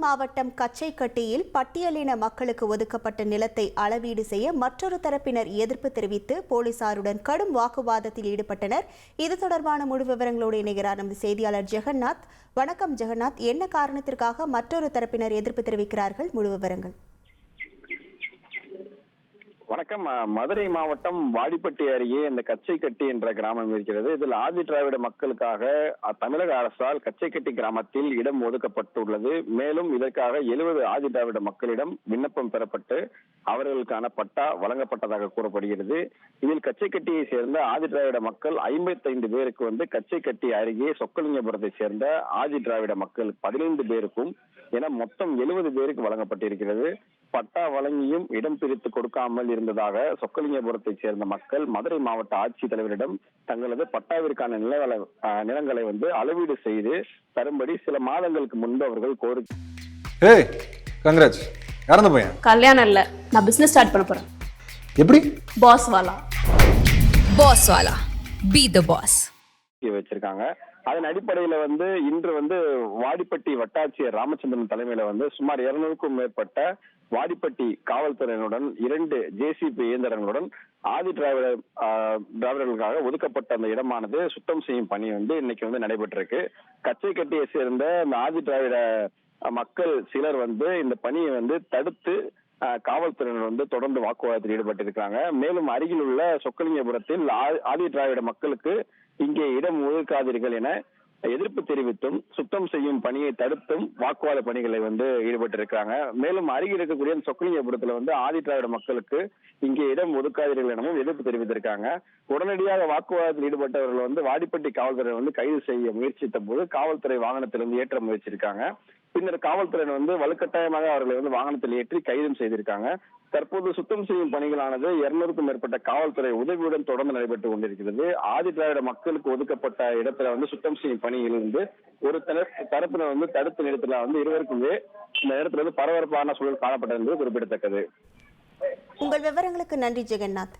மாவட்டம் கச்சைக்கட்டியில் பட்டியலின மக்களுக்கு ஒதுக்கப்பட்ட நிலத்தை அளவீடு செய்ய மற்றொரு தரப்பினர் எதிர்ப்பு தெரிவித்து போலீசாருடன் கடும் வாக்குவாதத்தில் ஈடுபட்டனர். இது தொடர்பான முழு விவரங்களோடு இணைகிறார் நமது செய்தியாளர் ஜெகநாத். வணக்கம் ஜெகநாத், என்ன காரணத்திற்காக மற்றொரு தரப்பினர் எதிர்ப்பு தெரிவிக்கிறார்கள்? முழு விவரங்கள். வணக்கம். மதுரை மாவட்டம் வாடிப்பட்டி அருகே இந்த கச்சைக்கட்டி என்ற கிராமம் இருக்கிறது. இதில் ஆதி திராவிட மக்களுக்காக தமிழக அரசால் கச்சைக்கட்டி கிராமத்தில் இடம் ஒதுக்கப்பட்டுள்ளது. மேலும் இதற்காக 70 ஆதி திராவிட மக்களிடம் விண்ணப்பம் பெறப்பட்டு அவர்களுக்கான பட்டா வழங்கப்பட்டதாக கூறப்படுகிறது. இதில் கச்சைக்கட்டியை சேர்ந்த ஆதி திராவிட மக்கள் 55 பேருக்கு கச்சைக்கட்டி அருகே சொக்கலிங்கபுரத்தை சேர்ந்த ஆதி திராவிட மக்கள் 15 பேருக்கும் என மொத்தம் 70 பேருக்கு வழங்கப்பட்டிருக்கிறது. பட்டா வழங்கியும் இடம் பிரித்து கொடுக்காமல் இருந்ததாக சொக்கலிங்கபுரத்தை சேர்ந்த மக்கள் மதுரை மாவட்ட ஆட்சித்தலைவரிடம் தங்களது பட்டாவிற்கான நிலங்களை அளவீடு செய்து தரும்படி சில மாதங்களுக்கு முன்பு அவர்கள் கோரிக்கை. கல்யாணம் இல்ல, நான் பிசினஸ் ஸ்டார்ட் பண்ண போறேன். எப்படி? பாஸ் வாலா. பாஸ் வாலா, பி தி பாஸ் வச்சிருக்காங்க. அதன் அடிப்படையில இன்று வாடிப்பட்டி வட்டாட்சியர் ராமச்சந்திரன் தலைமையில சுமார் 200க்கும் மேற்பட்ட வாடிப்பட்டி காவல்துறையினுடன் 2 ஜேசிபி இயந்திரங்களுடன் ஆதி திராவிடர்களுக்காக ஒதுக்கப்பட்ட அந்த இடமானது சுத்தம் செய்யும் பணி இன்னைக்கு நடைபெற்றிருக்கு. கச்சைக்கட்டியை சேர்ந்த இந்த ஆதி திராவிட மக்கள் சிலர் இந்த பணியை தடுத்து காவல்துறையினர் தொடர்ந்து வாக்குவாதத்தில் ஈடுபட்டிருக்காங்க. மேலும் அருகில் உள்ள சொக்கலிங்கபுரத்தில் ஆதி திராவிட மக்களுக்கு இங்கே இடம் ஒதுக்காதீர்கள் என எதிர்ப்பு தெரிவித்தும் சுத்தம் செய்யும் பணியை தடுத்தும் வாக்குவாத பணிகளை ஈடுபட்டிருக்காங்க. மேலும் அருகில் இருக்கக்கூடிய சொக்கலிங்கபுரத்துல ஆதி திராவிட மக்களுக்கு இங்கே இடம் ஒதுக்காதீர்கள் எனவும் எதிர்ப்பு தெரிவித்திருக்காங்க. உடனடியாக வாக்குவாதத்தில் ஈடுபட்டவர்கள் வாடிப்பட்டி காவல்துறை கைது செய்ய முயற்சித்த போது காவல்துறை வாகனத்திலிருந்து ஏற்ற முயற்சிருக்காங்க. பின்னர் காவல்துறையினர் வலுக்கட்டாயமாக அவர்களை வாகனத்தில் ஏற்றி கைதும் செய்திருக்காங்க. தற்போது சுத்தம் செய்யும் பணிகளானது 200க்கும் மேற்பட்ட காவல்துறை உதவியுடன் தொடர்ந்து நடைபெற்று கொண்டிருக்கிறது. ஆதி திராவிட மக்களுக்கு ஒதுக்கப்பட்ட இடத்துல சுத்தம் செய்யும் பணியில் ஒரு தரப்பினர் தடுத்து நிறுத்தல இருவருக்குமே இந்த இடத்துல பரபரப்பான சூழல் காணப்பட்டது என்பது குறிப்பிடத்தக்கது. உங்கள் விவரங்களுக்கு நன்றி ஜெகநாத்.